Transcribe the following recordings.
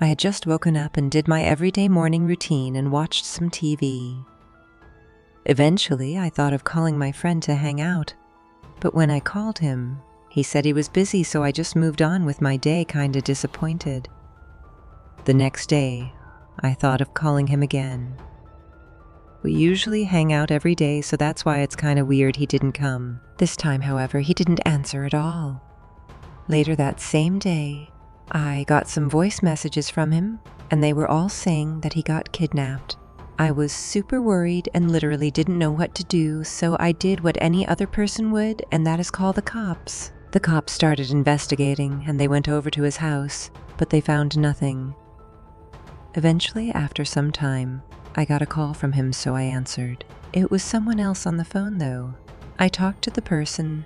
I had just woken up and did my everyday morning routine and watched some TV. Eventually, I thought of calling my friend to hang out, but when I called him, he said he was busy, so I just moved on with my day, kinda disappointed. The next day, I thought of calling him again. We usually hang out every day, so that's why it's kinda weird he didn't come. This time, however, he didn't answer at all. Later that same day, I got some voice messages from him, and they were all saying that he got kidnapped. I was super worried and literally didn't know what to do, so I did what any other person would, and that is call the cops. The cops started investigating, and they went over to his house, but they found nothing. Eventually, after some time, I got a call from him, so I answered. It was someone else on the phone, though. I talked to the person,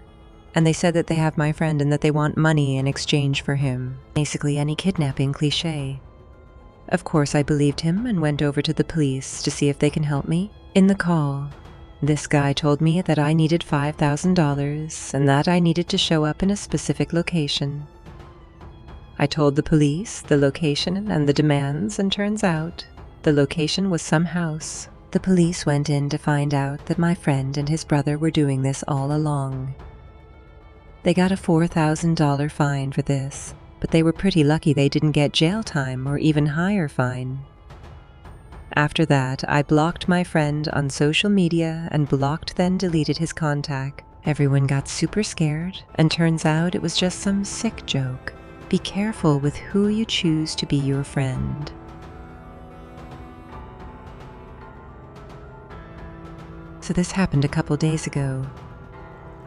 and they said that they have my friend and that they want money in exchange for him. Basically any kidnapping cliché. Of course, I believed him and went over to the police to see if they can help me. In the call, this guy told me that I needed $5,000 and that I needed to show up in a specific location. I told the police the location and the demands, and turns out the location was some house. The police went in to find out that my friend and his brother were doing this all along. They got a $4,000 fine for this, but they were pretty lucky they didn't get jail time or even higher fine. After that, I blocked my friend on social media and blocked then deleted his contact. Everyone got super scared, and turns out it was just some sick joke. Be careful with who you choose to be your friend. So this happened a couple days ago.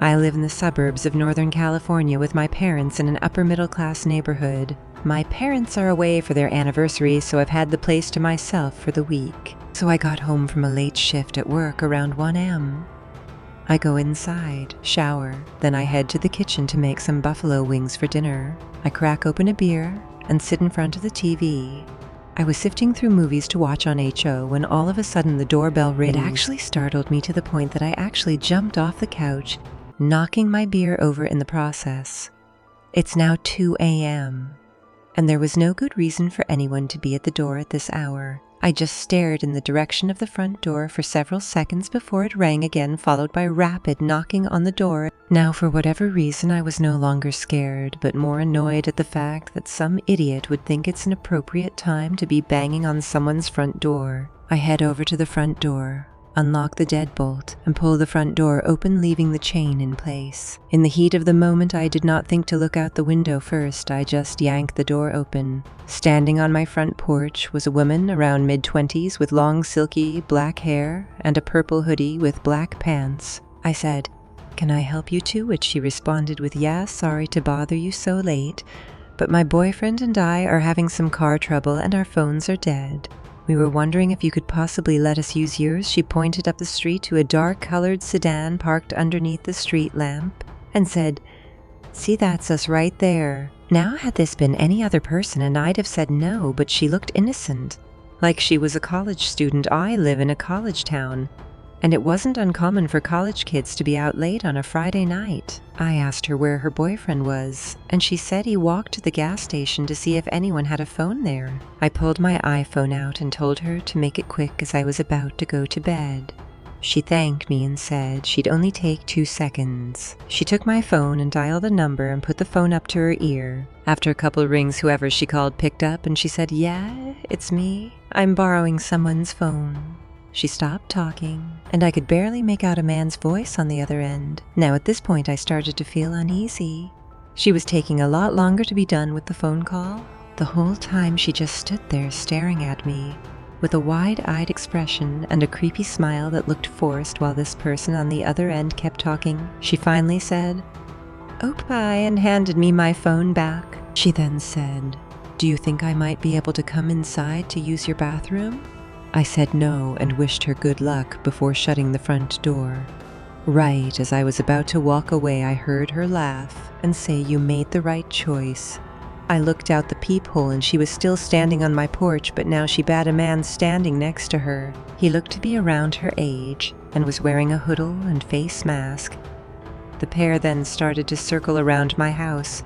I live in the suburbs of Northern California with my parents in an upper-middle-class neighborhood. My parents are away for their anniversary, so I've had the place to myself for the week. So I got home from a late shift at work around 1 a.m. I go inside, shower, then I head to the kitchen to make some buffalo wings for dinner. I crack open a beer and sit in front of the TV. I was sifting through movies to watch on HO when all of a sudden the doorbell rings. It actually startled me to the point that I actually jumped off the couch, knocking my beer over in the process. It's now 2 a.m., and there was no good reason for anyone to be at the door at this hour. I just stared in the direction of the front door for several seconds before it rang again, followed by rapid knocking on the door. Now, for whatever reason, I was no longer scared, but more annoyed at the fact that some idiot would think it's an appropriate time to be banging on someone's front door. I head over to the front door, unlock the deadbolt, and pull the front door open, leaving the chain in place. In the heat of the moment, I did not think to look out the window first. I just yanked the door open. Standing on my front porch was a woman around mid-20s with long silky black hair and a purple hoodie with black pants. I said, "Can I help you too?" Which she responded with, "Yeah, sorry to bother you so late, but my boyfriend and I are having some car trouble and our phones are dead. We were wondering if you could possibly let us use yours." She pointed up the street to a dark-colored sedan parked underneath the street lamp and said, "See, that's us right there." Now, had this been any other person, and I'd have said no, but she looked innocent, like she was a college student. I live in a college town, and it wasn't uncommon for college kids to be out late on a Friday night. I asked her where her boyfriend was, and she said he walked to the gas station to see if anyone had a phone there. I pulled my iPhone out and told her to make it quick as I was about to go to bed. She thanked me and said she'd only take 2 seconds. She took my phone and dialed a number and put the phone up to her ear. After a couple rings, whoever she called picked up and she said, "Yeah, it's me. I'm borrowing someone's phone." She stopped talking, and I could barely make out a man's voice on the other end. Now at this point I started to feel uneasy. She was taking a lot longer to be done with the phone call. The whole time she just stood there staring at me, with a wide-eyed expression and a creepy smile that looked forced while this person on the other end kept talking. She finally said, "Oh, bye," and handed me my phone back. She then said, "Do you think I might be able to come inside to use your bathroom?" I said no and wished her good luck before shutting the front door. Right as I was about to walk away, I heard her laugh and say, "You made the right choice." I looked out the peephole and she was still standing on my porch, but now she bade a man standing next to her. He looked to be around her age and was wearing a hoodie and face mask. The pair then started to circle around my house.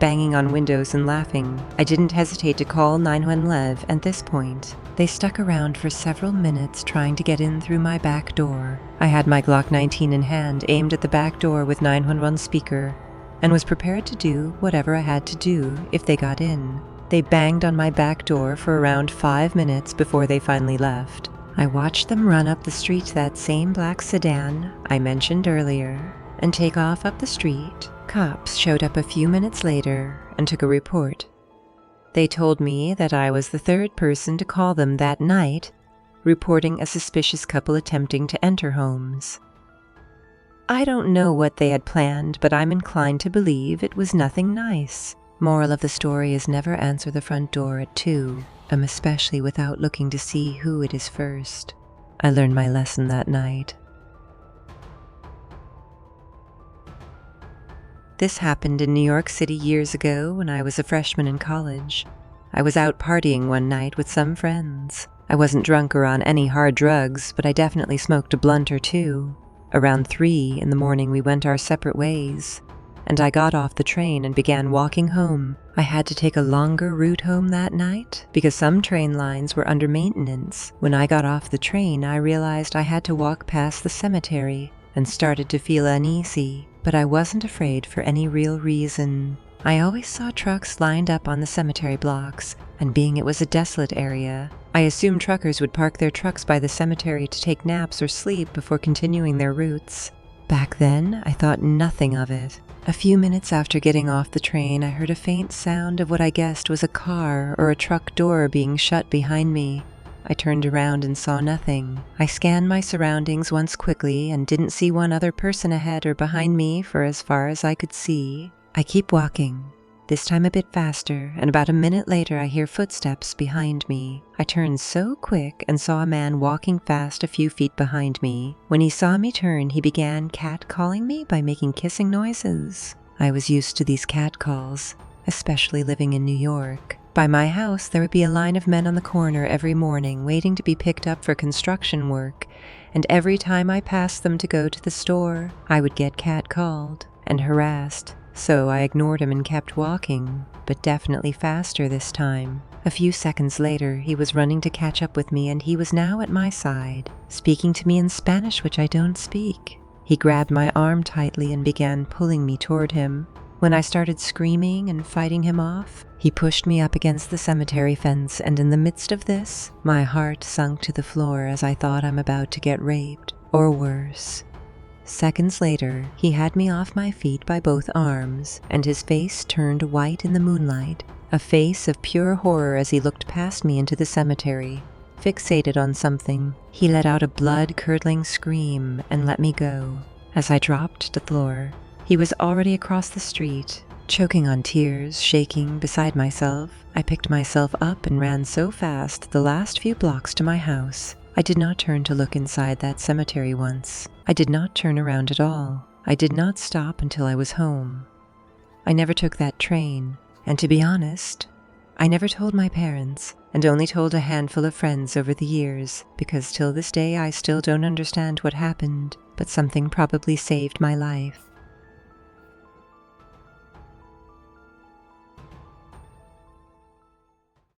banging on windows and laughing. I didn't hesitate to call 911 at this point. They stuck around for several minutes trying to get in through my back door. I had my Glock 19 in hand, aimed at the back door with 911 speaker, and was prepared to do whatever I had to do if they got in. They banged on my back door for around 5 minutes before they finally left. I watched them run up the street to that same black sedan I mentioned earlier and take off up the street. Cops showed up a few minutes later and took a report. They told me that I was the third person to call them that night, reporting a suspicious couple attempting to enter homes. I don't know what they had planned, but I'm inclined to believe it was nothing nice. Moral of the story is never answer the front door at 2, especially without looking to see who it is first. I learned my lesson that night. This happened in New York City years ago when I was a freshman in college. I was out partying one night with some friends. I wasn't drunk or on any hard drugs, but I definitely smoked a blunt or two. Around 3 in the morning we went our separate ways, and I got off the train and began walking home. I had to take a longer route home that night because some train lines were under maintenance. When I got off the train, I realized I had to walk past the cemetery and started to feel uneasy. But I wasn't afraid for any real reason. I always saw trucks lined up on the cemetery blocks, and being it was a desolate area, I assumed truckers would park their trucks by the cemetery to take naps or sleep before continuing their routes. Back then, I thought nothing of it. A few minutes after getting off the train, I heard a faint sound of what I guessed was a car or a truck door being shut behind me. I turned around and saw nothing. I scanned my surroundings once quickly and didn't see one other person ahead or behind me for as far as I could see. I keep walking, this time a bit faster, and about a minute later I hear footsteps behind me. I turned so quick and saw a man walking fast a few feet behind me. When he saw me turn, he began catcalling me by making kissing noises. I was used to these catcalls, especially living in New York. By my house, there would be a line of men on the corner every morning waiting to be picked up for construction work, and every time I passed them to go to the store, I would get catcalled and harassed. So I ignored him and kept walking, but definitely faster this time. A few seconds later, he was running to catch up with me, and he was now at my side, speaking to me in Spanish, which I don't speak. He grabbed my arm tightly and began pulling me toward him. When I started screaming and fighting him off, he pushed me up against the cemetery fence, and in the midst of this, my heart sunk to the floor as I thought I'm about to get raped, or worse. Seconds later, he had me off my feet by both arms, and his face turned white in the moonlight, a face of pure horror as he looked past me into the cemetery. Fixated on something, he let out a blood-curdling scream and let me go. As I dropped to the floor, he was already across the street, choking on tears, shaking beside myself. I picked myself up and ran so fast the last few blocks to my house. I did not turn to look inside that cemetery once. I did not turn around at all. I did not stop until I was home. I never took that train, and to be honest, I never told my parents, and only told a handful of friends over the years, because till this day I still don't understand what happened, but something probably saved my life.